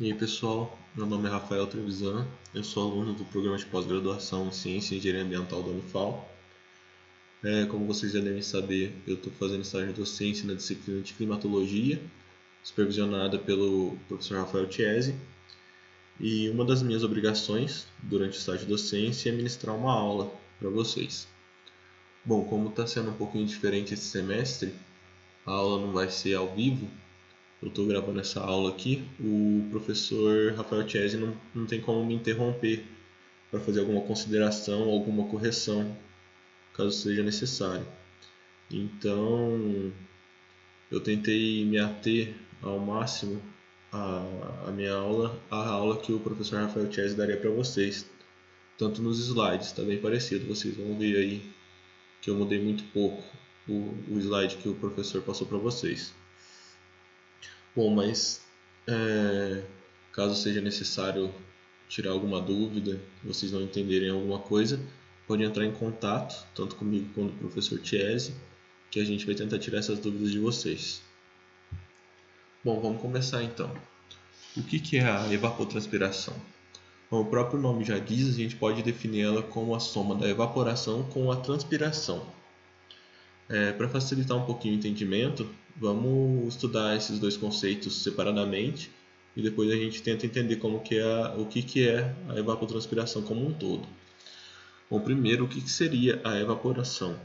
E aí pessoal, meu nome é Rafael Trevisan, eu sou aluno do programa de pós-graduação em Ciência e Engenharia Ambiental da Unifal. Como vocês já devem saber, eu estou fazendo estágio de docência na disciplina de Climatologia, supervisionada pelo professor Rafael Chiesi, e uma das minhas obrigações durante o estágio de docência é ministrar uma aula para vocês. Bom, como está sendo um pouquinho diferente esse semestre, a aula não vai ser ao vivo. Eu estou gravando essa aula aqui, o professor Rafael Chiesi não tem como me interromper para fazer alguma consideração ou alguma correção, caso seja necessário. Então, eu tentei me ater ao máximo à minha aula, à aula que o professor Rafael Chiesi daria para vocês. Tanto nos slides, está bem parecido, vocês vão ver aí que eu mudei muito pouco o slide que o professor passou para vocês. Bom, mas caso seja necessário tirar alguma dúvida, vocês não entenderem alguma coisa, pode entrar em contato, tanto comigo quanto com o professor Chiesi, que a gente vai tentar tirar essas dúvidas de vocês. Bom, vamos começar então. O que é a evapotranspiração? Como o próprio nome já diz, a gente pode definir ela como a soma da evaporação com a transpiração. Para facilitar um pouquinho o entendimento, vamos estudar esses dois conceitos separadamente e depois a gente tenta entender o que é a evapotranspiração como um todo. Bom, primeiro, o que seria a evaporação?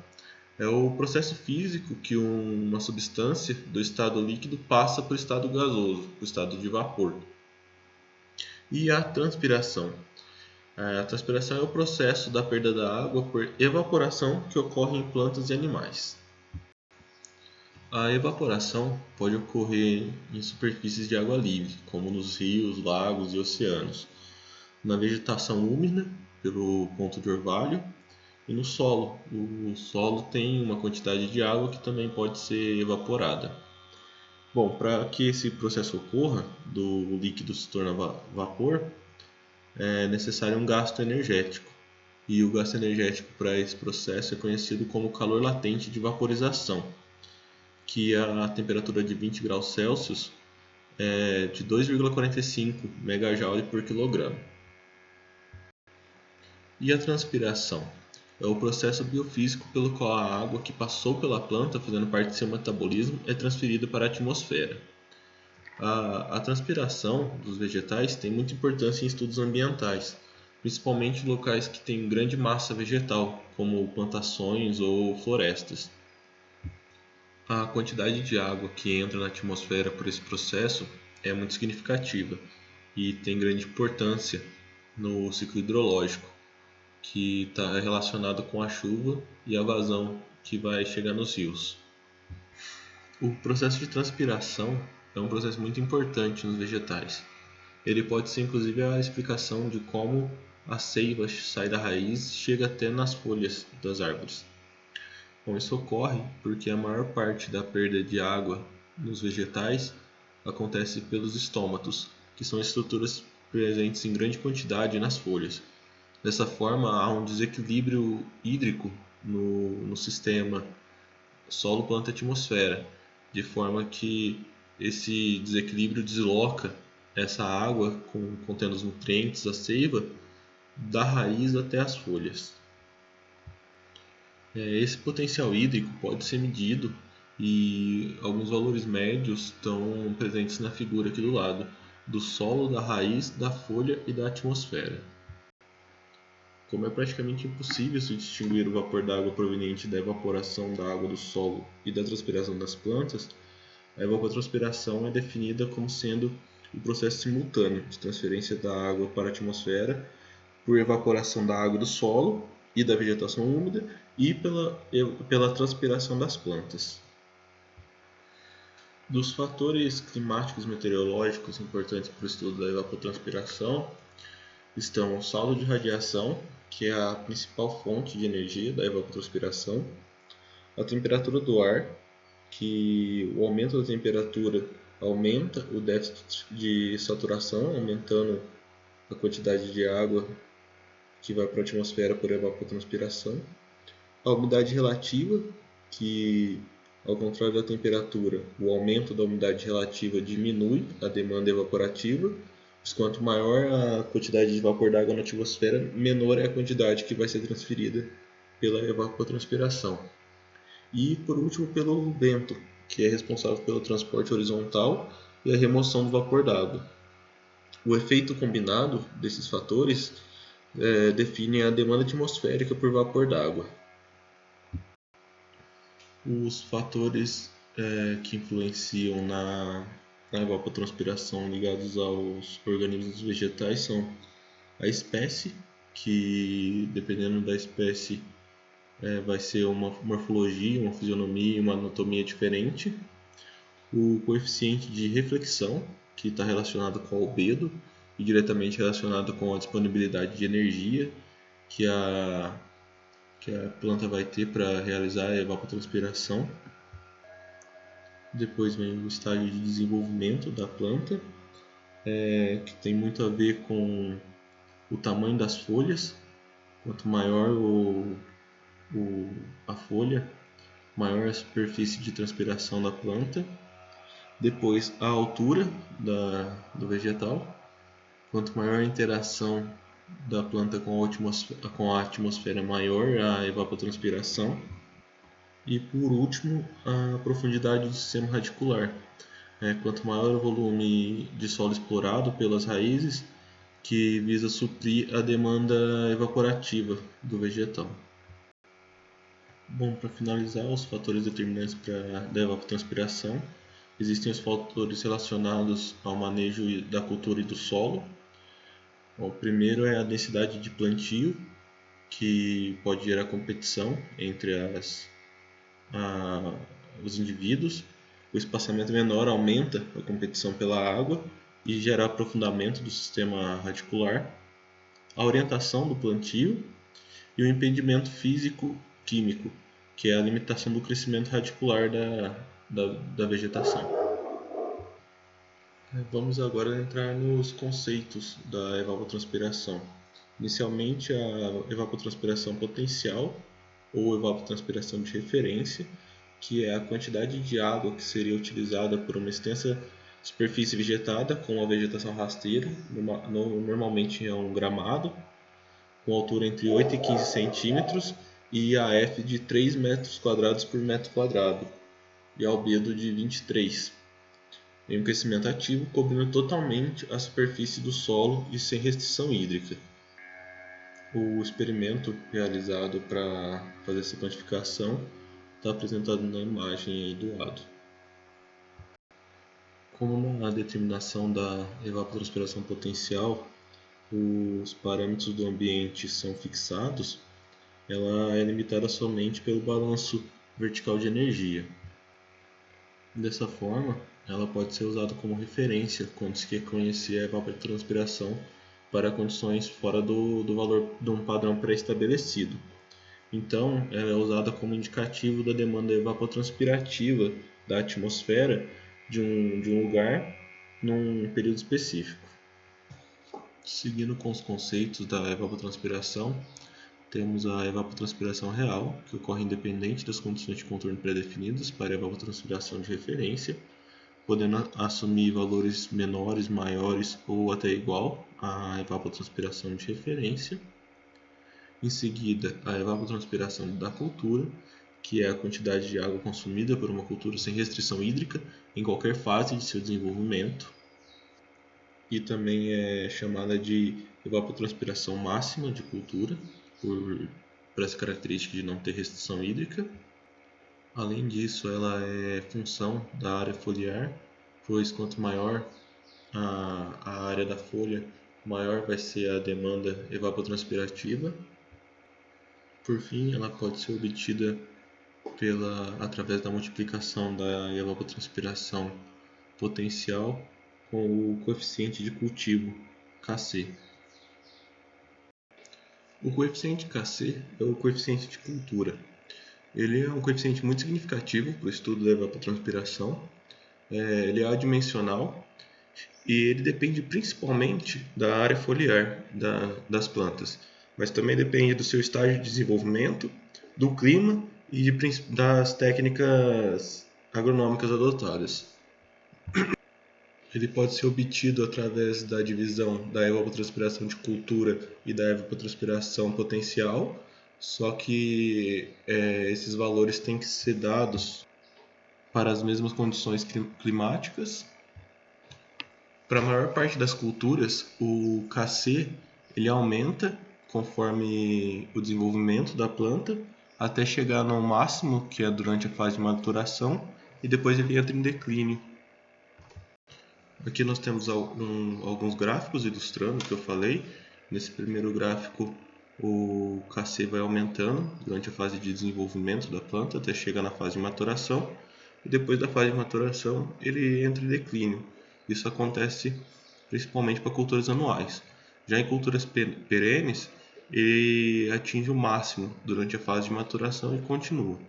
É o processo físico que uma substância do estado líquido passa para o estado gasoso, para o estado de vapor. E a transpiração? A transpiração é o processo da perda da água por evaporação que ocorre em plantas e animais. A evaporação pode ocorrer em superfícies de água livre, como nos rios, lagos e oceanos, na vegetação úmida, pelo ponto de orvalho, e no solo. O solo tem uma quantidade de água que também pode ser evaporada. Bom, para que esse processo ocorra, do líquido se tornar vapor, é necessário um gasto energético. E o gasto energético para esse processo é conhecido como calor latente de vaporização, que a temperatura de 20 graus Celsius é de 2,45 MJ por quilograma. E a transpiração? É o processo biofísico pelo qual a água que passou pela planta, fazendo parte de seu metabolismo, é transferida para a atmosfera. A transpiração dos vegetais tem muita importância em estudos ambientais, principalmente em locais que têm grande massa vegetal, como plantações ou florestas. A quantidade de água que entra na atmosfera por esse processo é muito significativa e tem grande importância no ciclo hidrológico, que está relacionado com a chuva e a vazão que vai chegar nos rios. O processo de transpiração é um processo muito importante nos vegetais. Ele pode ser inclusive a explicação de como a seiva sai da raiz e chega até nas folhas das árvores. Bom, isso ocorre porque a maior parte da perda de água nos vegetais acontece pelos estômatos, que são estruturas presentes em grande quantidade nas folhas. Dessa forma, há um desequilíbrio hídrico no sistema solo-planta-atmosfera, de forma que esse desequilíbrio desloca essa água contendo os nutrientes da seiva da raiz até as folhas. Esse potencial hídrico pode ser medido e alguns valores médios estão presentes na figura aqui do lado, do solo, da raiz, da folha e da atmosfera. Como é praticamente impossível se distinguir o vapor d'água proveniente da evaporação da água do solo e da transpiração das plantas, a evapotranspiração é definida como sendo o processo simultâneo de transferência da água para a atmosfera por evaporação da água do solo e da vegetação úmida e pela transpiração das plantas. Dos fatores climáticos meteorológicos importantes para o estudo da evapotranspiração estão o saldo de radiação, que é a principal fonte de energia da evapotranspiração, a temperatura do ar, que o aumento da temperatura aumenta o déficit de saturação, aumentando a quantidade de água que vai para a atmosfera por evapotranspiração, a umidade relativa, que ao contrário da temperatura, o aumento da umidade relativa diminui a demanda evaporativa, Pois quanto maior a quantidade de vapor d'água na atmosfera, menor é a quantidade que vai ser transferida pela evapotranspiração. E por último, pelo vento, que é responsável pelo transporte horizontal e a remoção do vapor d'água. O efeito combinado desses fatores define a demanda atmosférica por vapor d'água. Os fatores que influenciam na evapotranspiração ligados aos organismos vegetais são a espécie, que dependendo da espécie vai ser uma morfologia, uma fisionomia e uma anatomia diferente. O coeficiente de reflexão, que está relacionado com o albedo e diretamente relacionado com a disponibilidade de energia que a planta vai ter para realizar a evapotranspiração. Depois vem o estágio de desenvolvimento da planta, que tem muito a ver com o tamanho das folhas. Quanto maior a folha, maior a superfície de transpiração da planta. Depois a altura do vegetal. Quanto maior a interação da planta com a atmosfera, maior a evapotranspiração. E por último, a profundidade do sistema radicular. Quanto maior o volume de solo explorado pelas raízes, que visa suprir a demanda evaporativa do vegetal. Bom, para finalizar, os fatores determinantes da evapotranspiração, existem os fatores relacionados ao manejo da cultura e do solo. O primeiro é a densidade de plantio, que pode gerar competição entre os indivíduos. O espaçamento menor aumenta a competição pela água e gera aprofundamento do sistema radicular. A orientação do plantio e o impedimento físico-químico, que é a limitação do crescimento radicular da vegetação. Vamos agora entrar nos conceitos da evapotranspiração. Inicialmente, a evapotranspiração potencial ou evapotranspiração de referência, que é a quantidade de água que seria utilizada por uma extensa superfície vegetada com a vegetação rasteira, normalmente é um gramado, com altura entre 8 e 15 centímetros e AF de 3 metros quadrados por metro quadrado e albedo de 23, em um crescimento ativo cobrindo totalmente a superfície do solo e sem restrição hídrica. O experimento realizado para fazer essa quantificação está apresentado na imagem aí do lado. Como na determinação da evapotranspiração potencial, os parâmetros do ambiente são fixados, ela é limitada somente pelo balanço vertical de energia. Dessa forma, ela pode ser usada como referência quando se quer conhecer a evapotranspiração para condições fora do valor de um padrão pré-estabelecido. Então, ela é usada como indicativo da demanda evapotranspirativa da atmosfera de um lugar num período específico. Seguindo com os conceitos da evapotranspiração, temos a evapotranspiração real, que ocorre independente das condições de contorno pré-definidas para a evapotranspiração de referência, podendo assumir valores menores, maiores ou até igual à evapotranspiração de referência. Em seguida, a evapotranspiração da cultura, que é a quantidade de água consumida por uma cultura sem restrição hídrica em qualquer fase de seu desenvolvimento. E também é chamada de evapotranspiração máxima de cultura, por essa característica de não ter restrição hídrica. Além disso, ela é função da área foliar, pois quanto maior a área da folha, maior vai ser a demanda evapotranspirativa. Por fim, ela pode ser obtida através da multiplicação da evapotranspiração potencial com o coeficiente de cultivo, Kc. O coeficiente Kc é o coeficiente de cultura. Ele é um coeficiente muito significativo para o estudo da evapotranspiração. Ele é adimensional e ele depende principalmente da área foliar das plantas, mas também depende do seu estágio de desenvolvimento, do clima e das técnicas agronômicas adotadas. Ele pode ser obtido através da divisão da evapotranspiração de cultura e da evapotranspiração potencial, só que esses valores têm que ser dados para as mesmas condições climáticas. Para a maior parte das culturas, o Kc ele aumenta conforme o desenvolvimento da planta, até chegar no máximo, que é durante a fase de maturação, e depois ele entra em declínio. Aqui nós temos alguns gráficos ilustrando o que eu falei. Nesse primeiro gráfico, o Kc vai aumentando durante a fase de desenvolvimento da planta, até chegar na fase de maturação, e depois da fase de maturação ele entra em declínio. Isso acontece principalmente para culturas anuais. Já em culturas perenes, ele atinge o máximo durante a fase de maturação e continua.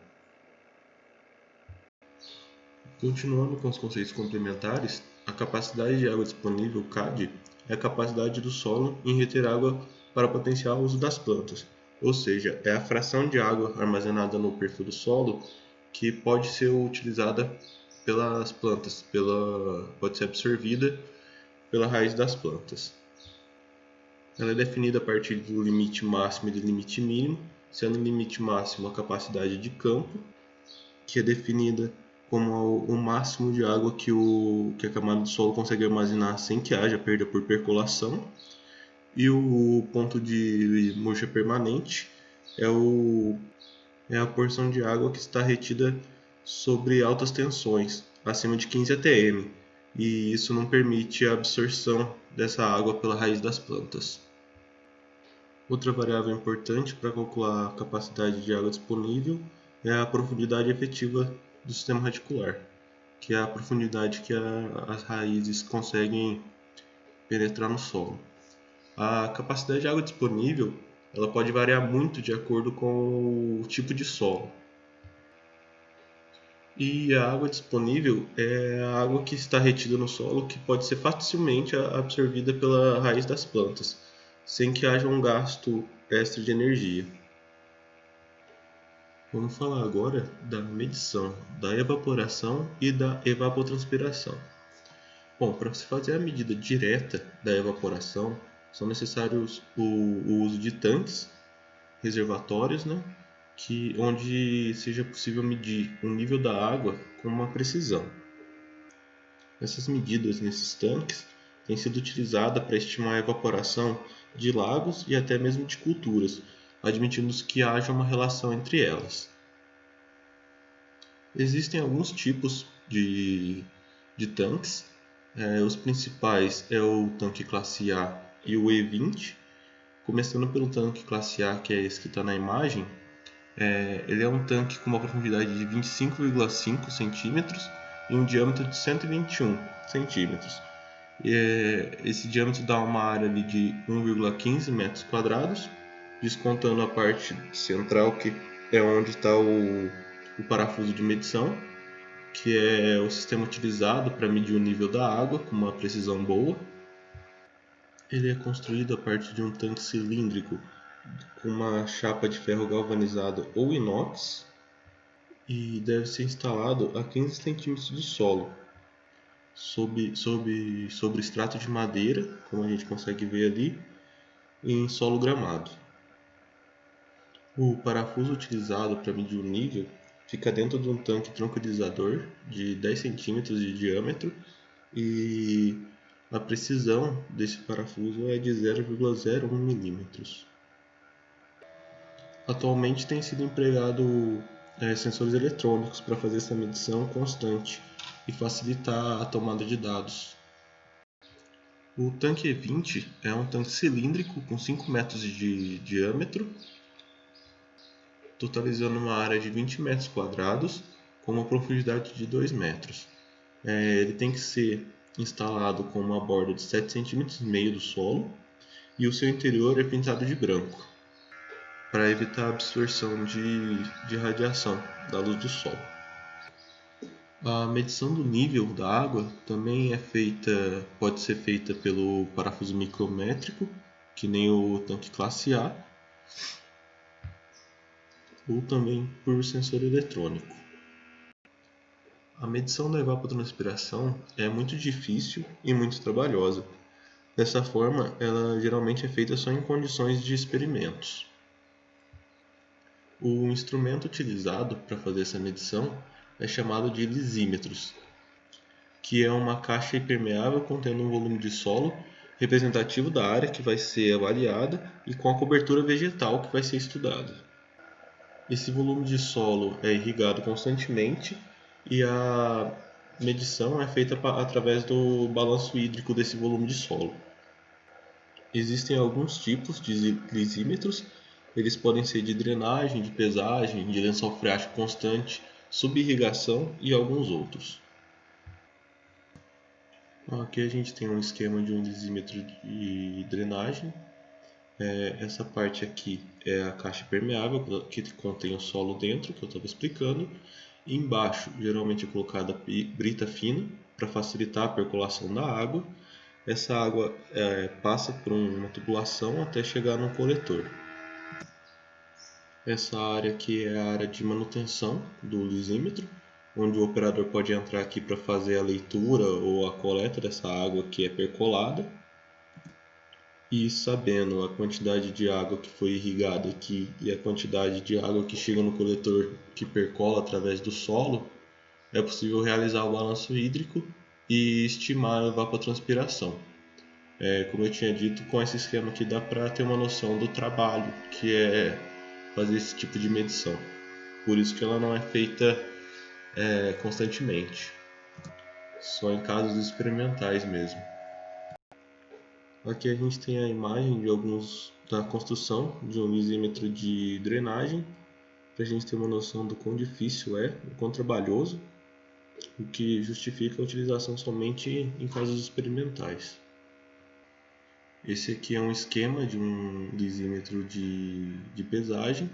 Continuando com os conceitos complementares, a capacidade de água disponível, CAD, é a capacidade do solo em reter água para potenciar o uso das plantas, ou seja, é a fração de água armazenada no perfil do solo que pode ser utilizada pelas plantas, pode ser absorvida pela raiz das plantas. Ela é definida a partir do limite máximo e do limite mínimo, sendo o limite máximo a capacidade de campo, que é definida como o máximo de água que a camada do solo consegue armazenar sem que haja perda por percolação. E o ponto de murcha permanente é a porção de água que está retida sobre altas tensões, acima de 15 atm, e isso não permite a absorção dessa água pela raiz das plantas. Outra variável importante para calcular a capacidade de água disponível é a profundidade efetiva do sistema radicular, que é a profundidade que as raízes conseguem penetrar no solo. A capacidade de água disponível ela pode variar muito de acordo com o tipo de solo. E a água disponível é a água que está retida no solo que pode ser facilmente absorvida pela raiz das plantas, sem que haja um gasto extra de energia. Vamos falar agora da medição da evaporação e da evapotranspiração. Bom, para se fazer a medida direta da evaporação, são necessários o uso de tanques, reservatórios, onde seja possível medir o nível da água com uma precisão. Essas medidas nesses tanques têm sido utilizadas para estimar a evaporação de lagos e até mesmo de culturas, admitindo que haja uma relação entre elas. Existem alguns tipos de tanques. Os principais é o tanque classe A e o E20. Começando pelo tanque classe A, que é esse que está na imagem, ele é um tanque com uma profundidade de 25,5 centímetros e um diâmetro de 121 centímetros. Esse diâmetro dá uma área ali de 1,15 metros quadrados, descontando a parte central, que é onde está o parafuso de medição, que é o sistema utilizado para medir o nível da água com uma precisão boa. Ele é construído a partir de um tanque cilíndrico com uma chapa de ferro galvanizado ou inox e deve ser instalado a 15 cm do solo, sobre extrato de madeira, como a gente consegue ver ali, em solo gramado. O parafuso utilizado para medir o nível fica dentro de um tanque tranquilizador de 10 cm de diâmetro e a precisão desse parafuso é de 0,01 mm. Atualmente tem sido empregado sensores eletrônicos para fazer essa medição constante e facilitar a tomada de dados. O tanque E20 é um tanque cilíndrico com 5 metros de diâmetro, totalizando uma área de 20 metros quadrados com uma profundidade de 2 metros. Ele tem que ser instalado com uma borda de 7,5 cm do solo e o seu interior é pintado de branco, para evitar a absorção de radiação da luz do sol. A medição do nível da água também pode ser feita pelo parafuso micrométrico, que nem o tanque classe A, ou também por sensor eletrônico. A medição da evapotranspiração é muito difícil e muito trabalhosa. Dessa forma, ela geralmente é feita só em condições de experimentos. O instrumento utilizado para fazer essa medição é chamado de lisímetros, que é uma caixa impermeável contendo um volume de solo representativo da área que vai ser avaliada e com a cobertura vegetal que vai ser estudada. Esse volume de solo é irrigado constantemente e a medição é feita através do balanço hídrico desse volume de solo. Existem alguns tipos de lisímetros, eles podem ser de drenagem, de pesagem, de lençol freático constante, subirrigação e alguns outros. Aqui a gente tem um esquema de um lisímetro de drenagem. Essa parte aqui é a caixa permeável que contém o solo dentro, que eu estava explicando. E embaixo, geralmente é colocada brita fina para facilitar a percolação da água. Essa água passa por uma tubulação até chegar no coletor. Essa área aqui é a área de manutenção do lisímetro, onde o operador pode entrar aqui para fazer a leitura ou a coleta dessa água que é percolada. E sabendo a quantidade de água que foi irrigada aqui e a quantidade de água que chega no coletor que percola através do solo, é possível realizar o balanço hídrico e estimar a evapotranspiração. Como eu tinha dito, com esse esquema aqui dá para ter uma noção do trabalho que é fazer esse tipo de medição. Por isso que ela não é feita constantemente, só em casos experimentais mesmo. Aqui a gente tem a imagem da construção de um lisímetro de drenagem, para a gente ter uma noção do quão difícil o quão trabalhoso, o que justifica a utilização somente em casos experimentais. Esse aqui é um esquema de um lisímetro de pesagem.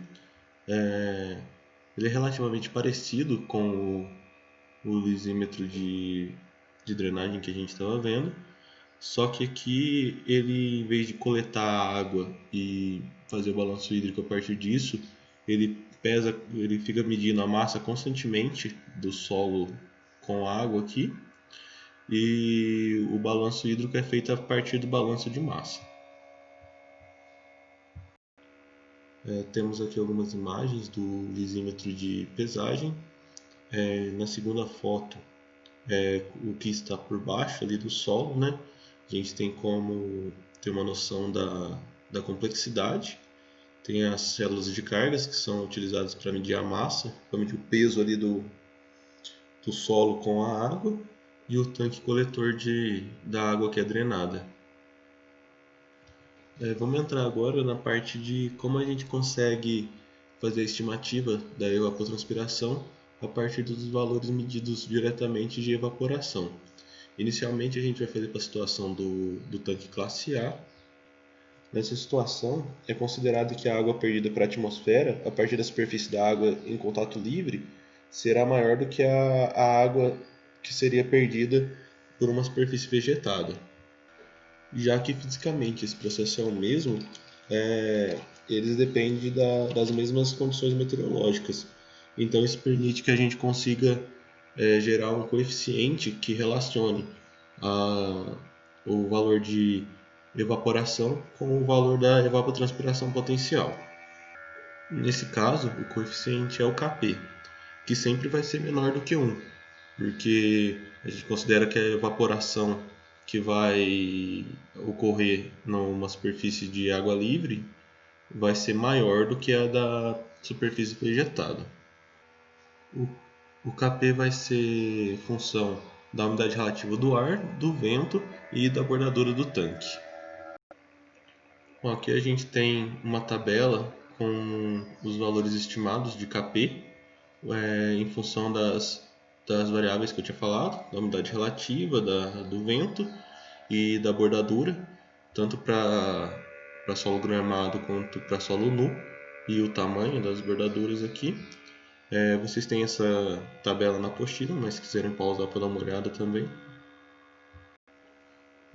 Ele é relativamente parecido com o lisímetro de drenagem que a gente estava vendo, só que aqui ele, em vez de coletar a água e fazer o balanço hídrico a partir disso, ele fica medindo a massa constantemente do solo com a água aqui, e o balanço hídrico é feito a partir do balanço de massa. Temos aqui algumas imagens do lisímetro de pesagem. Na segunda foto o que está por baixo ali do solo, né? A gente tem como ter uma noção da complexidade. Tem as células de cargas que são utilizadas para medir a massa, para medir o peso ali do solo com a água, e o tanque coletor da água que é drenada. Vamos entrar agora na parte de como a gente consegue fazer a estimativa da evapotranspiração a partir dos valores medidos diretamente de evaporação. Inicialmente a gente vai fazer para a situação do tanque classe A. Nessa situação, é considerado que a água perdida para a atmosfera, a partir da superfície da água em contato livre, será maior do que a água que seria perdida por uma superfície vegetada. Já que fisicamente esse processo é o mesmo, eles dependem das mesmas condições meteorológicas. Então isso permite que a gente consiga gerar um coeficiente que relacione o valor de evaporação com o valor da evapotranspiração potencial. Nesse caso, o coeficiente é o Kp, que sempre vai ser menor do que 1, porque a gente considera que a evaporação que vai ocorrer numa superfície de água livre vai ser maior do que a da superfície vegetada. O Kp vai ser função da umidade relativa do ar, do vento e da bordadura do tanque. Bom, aqui a gente tem uma tabela com os valores estimados de Kp em função das variáveis que eu tinha falado, da umidade relativa, do vento e da bordadura, tanto para solo gramado quanto para solo nu, e o tamanho das bordaduras aqui. Vocês têm essa tabela na apostila, mas se quiserem pausar para dar uma olhada também.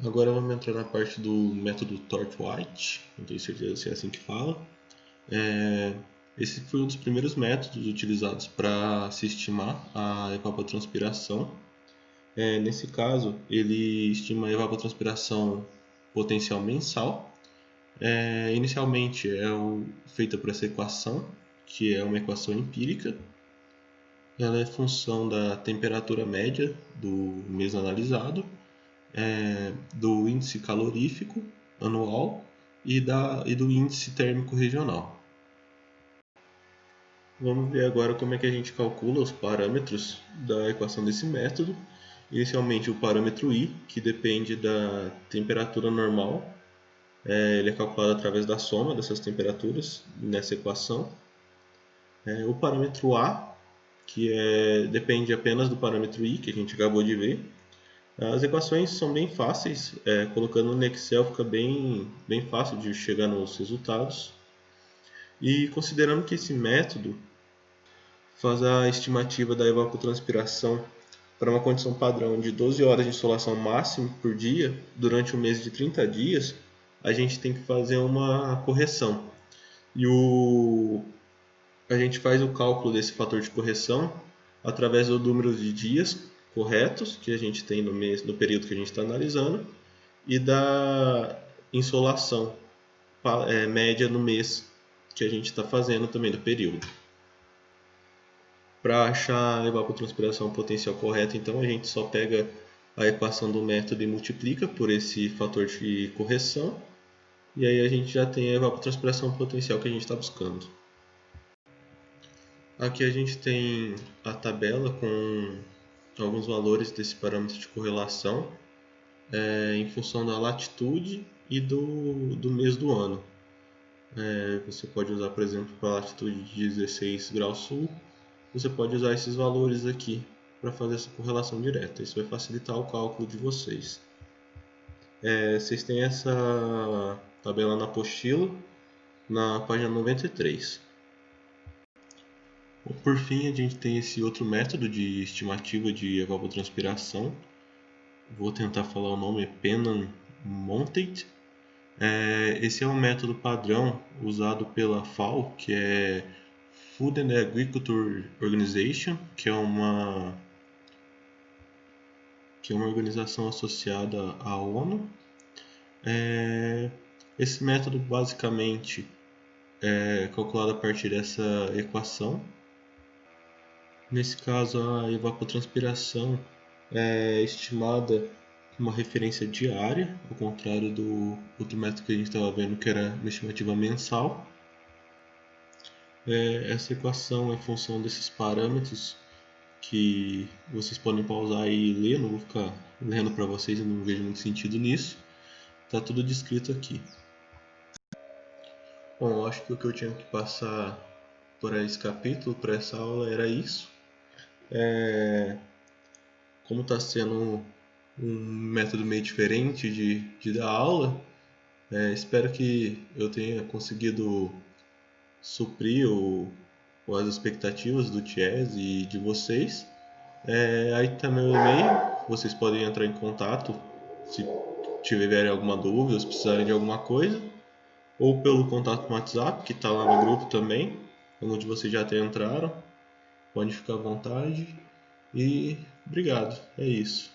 Agora vamos entrar na parte do método Torch-White, não tenho certeza se é assim que fala. Esse foi um dos primeiros métodos utilizados para se estimar a evapotranspiração. Nesse caso, ele estima a evapotranspiração potencial mensal. Inicialmente é feita por essa equação, que é uma equação empírica. Ela é função da temperatura média do mês analisado, do índice calorífico anual e do índice térmico regional. Vamos ver agora como é que a gente calcula os parâmetros da equação desse método. Inicialmente o parâmetro I, que depende da temperatura normal, ele é calculado através da soma dessas temperaturas nessa equação. O parâmetro A, que depende apenas do parâmetro I, que a gente acabou de ver. As equações são bem fáceis, colocando no Excel fica bem fácil de chegar nos resultados. E considerando que esse método faz a estimativa da evapotranspiração para uma condição padrão de 12 horas de insolação máxima por dia durante um mês de 30 dias, a gente tem que fazer uma correção. E a gente faz o cálculo desse fator de correção através do número de dias corretos que a gente tem no período que a gente está analisando e da insolação média no mês que a gente está fazendo também do período. Para achar a evapotranspiração potencial correta, então a gente só pega a equação do método e multiplica por esse fator de correção, e aí a gente já tem a evapotranspiração potencial que a gente está buscando. Aqui a gente tem a tabela com alguns valores desse parâmetro de correlação em função da latitude e do mês do ano. Você pode usar, por exemplo, para a latitude de 16 graus sul, você pode usar esses valores aqui para fazer essa correlação direta. Isso vai facilitar o cálculo de vocês. Vocês têm essa tabela na apostila, na página 93. Por fim, a gente tem esse outro método de estimativa de evapotranspiração. Vou tentar falar o nome, é Pennant-Montet. Esse é um método padrão usado pela FAO, que é Food and Agriculture Organization, que é uma organização associada à ONU. Esse método basicamente é calculado a partir dessa equação. Nesse caso, a evapotranspiração é estimada com uma referência diária, ao contrário do outro método que a gente estava vendo, que era uma estimativa mensal. Essa equação é função desses parâmetros que vocês podem pausar e ler, não vou ficar lendo para vocês, eu não vejo muito sentido nisso. Está tudo descrito aqui. Bom, acho que o que eu tinha que passar por esse capítulo, para essa aula, era isso. Como está sendo um método meio diferente de dar aula, espero que eu tenha conseguido suprir as expectativas do Thies e de vocês. Aí está meu e-mail, vocês podem entrar em contato se tiverem alguma dúvida, se precisarem de alguma coisa, ou pelo contato no WhatsApp, que está lá no grupo também, onde vocês já até entraram. Pode ficar à vontade e obrigado, é isso.